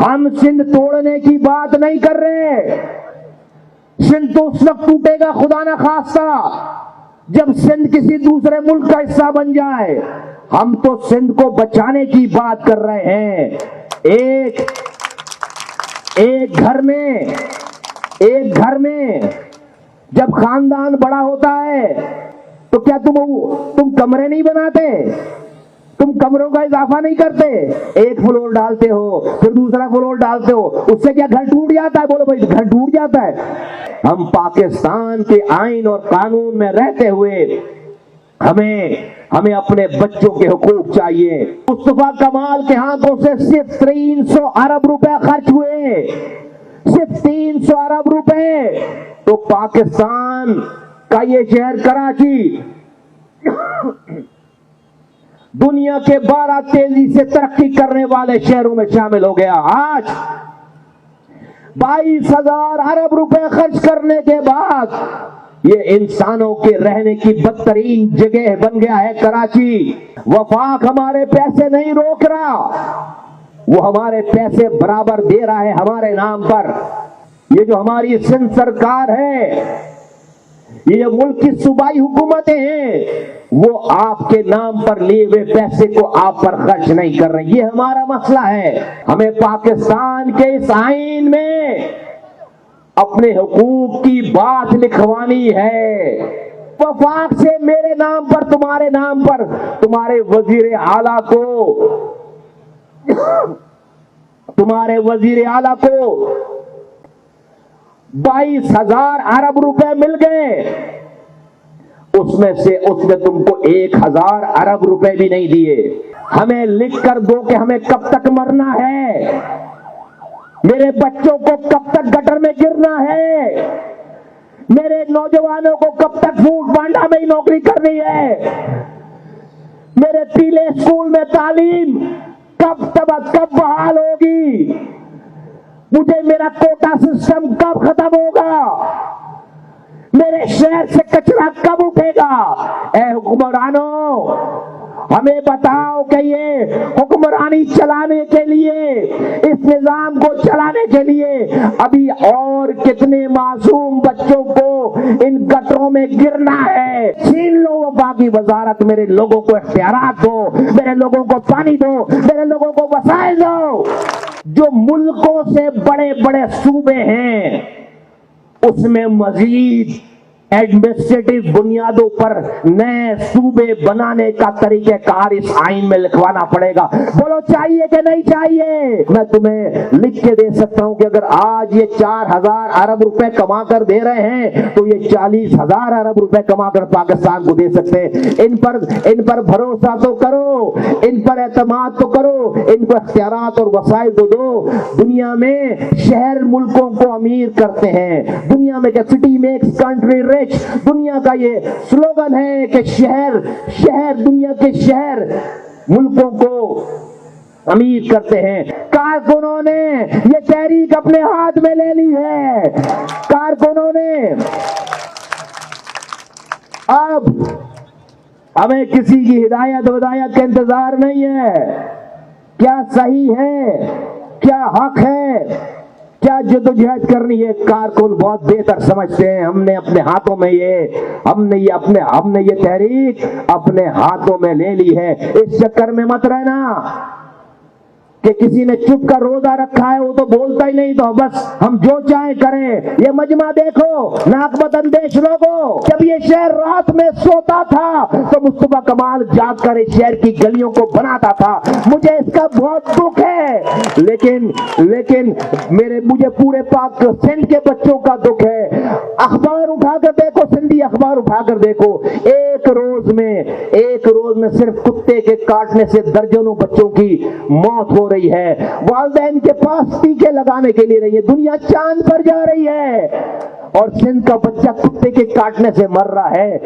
ہم سندھ توڑنے کی بات نہیں کر رہے. سندھ تو اس وقت ٹوٹے گا خدا نہ خواستہ جب سندھ کسی دوسرے ملک کا حصہ بن جائے. ہم تو سندھ کو بچانے کی بات کر رہے ہیں. ایک گھر میں جب خاندان بڑا ہوتا ہے تو کیا تم کمرے نہیں بناتے؟ تم کمروں کا اضافہ نہیں کرتے؟ ایک فلور ڈالتے ہو پھر دوسرا فلور ڈالتے ہو, اس سے کیا گھر ٹوٹ جاتا ہے؟ بولو بھائی, گھر ٹوٹ جاتا ہے. ہم پاکستان کے آئین اور قانون میں رہتے ہوئے ہمیں اپنے بچوں کے حقوق چاہیے. مصطفیٰ کمال کے ہاتھوں سے صرف 300 ارب روپے خرچ ہوئے, صرف 300 ارب روپے. تو پاکستان کا یہ شہر کراچی دنیا کے 12 تیزی سے ترقی کرنے والے شہروں میں شامل ہو گیا. آج 22,000 ارب روپے خرچ کرنے کے بعد یہ انسانوں کے رہنے کی بدترین جگہ بن گیا ہے کراچی. وفاق ہمارے پیسے نہیں روک رہا, وہ ہمارے پیسے برابر دے رہا ہے ہمارے نام پر. یہ جو ہماری سندھ سرکار ہے, یہ جو ملک کی صوبائی حکومتیں ہیں, وہ آپ کے نام پر لیے ہوئے پیسے کو آپ پر خرچ نہیں کر رہے. یہ ہمارا مسئلہ ہے. ہمیں پاکستان کے اس آئین میں اپنے حقوق کی بات لکھوانی ہے. وفاق سے میرے نام پر, تمہارے نام پر, تمہارے وزیر اعلیٰ کو 22,000 ارب روپے مل گئے. اس میں تم کو 1,000 ارب روپے بھی نہیں دیے. ہمیں لکھ کر دو کہ ہمیں کب تک مرنا ہے, میرے بچوں کو کب تک گٹر میں گرنا ہے, میرے نوجوانوں کو کب تک فوڈ پانڈا میں ہی نوکری کرنی ہے, میرے پیلے اسکول میں تعلیم کب بحال ہوگی, مجھے میرا کوٹا سسٹم کب ختم ہوگا, میرے شہر سے کچرا کب اٹھے گا. اے حکمرانوں, ہمیں بتاؤ کہ یہ حکمرانی چلانے کے لیے, اس نظام کو چلانے کے لیے ابھی اور کتنے معصوم بچوں کو ان گٹروں میں گرنا ہے. چھین لو وفاق کی وزارت, میرے لوگوں کو اختیارات دو, میرے لوگوں کو پانی دو, میرے لوگوں کو وسائل دو. جو ملکوں سے بڑے بڑے صوبے ہیں اس میں مزید ایڈمنسٹریٹو بنیادوں پر نئے صوبے بنانے کا طریقہ کار اس آئین میں لکھوانا پڑے گا. بولو چاہیے کہ نہیں چاہیے؟ میں تمہیں لکھ کے دے سکتا ہوں کہ اگر آج یہ 4,000 ارب روپے کما کر دے رہے ہیں تو یہ 40,000 ارب روپے کما کر پاکستان کو دے سکتے ہیں. ان پر بھروسہ تو کرو, ان پر اعتماد تو کرو, ان کو اختیارات اور وسائل تو دو. دنیا میں شہر ملکوں کو امیر کرتے ہیں. دنیا میں سٹی میکس کنٹری رچ, دنیا کا یہ سلوگن ہے کہ دنیا کے شہر ملکوں کو امیر کرتے ہیں. کارکنوں نے یہ تحریک اپنے ہاتھ میں لے لی ہے. کارکنوں نے اب ہمیں کسی کی ہدایت کا انتظار نہیں ہے. کیا صحیح ہے, کیا حق ہے, کیا جدوجہد کرنی ہے, کارکن بہت بہتر سمجھتے ہیں. ہم نے اپنے ہاتھوں میں یہ تحریک اپنے ہاتھوں میں لے لی ہے. اس چکر میں مت رہنا کہ کسی نے چپ کر روزہ رکھا ہے وہ تو بولتا ہی نہیں تو بس ہم جو چاہیں کریں. یہ مجمع دیکھو, ناک بدندیش لوگوں, جب یہ شہر رات میں سوتا تھا تو مصطفیٰ کمال جاگ کر اس شہر کی گلیوں کو بناتا تھا. مجھے اس کا بہت دکھ ہے, لیکن مجھے پورے پاک سندھ کے بچوں کا دکھ ہے. اخبار اٹھا کر دیکھو, سندھی اخبار اٹھا کر دیکھو, ایک روز میں صرف کتے کے کاٹنے سے درجنوں بچوں کی موت ہو رہی ہے. والدین کے پاس ٹیکے لگانے کے لیے رہی ہے. دنیا چاند پر جا رہی ہے اور سندھ کا بچہ کتے کے کاٹنے سے مر رہا ہے.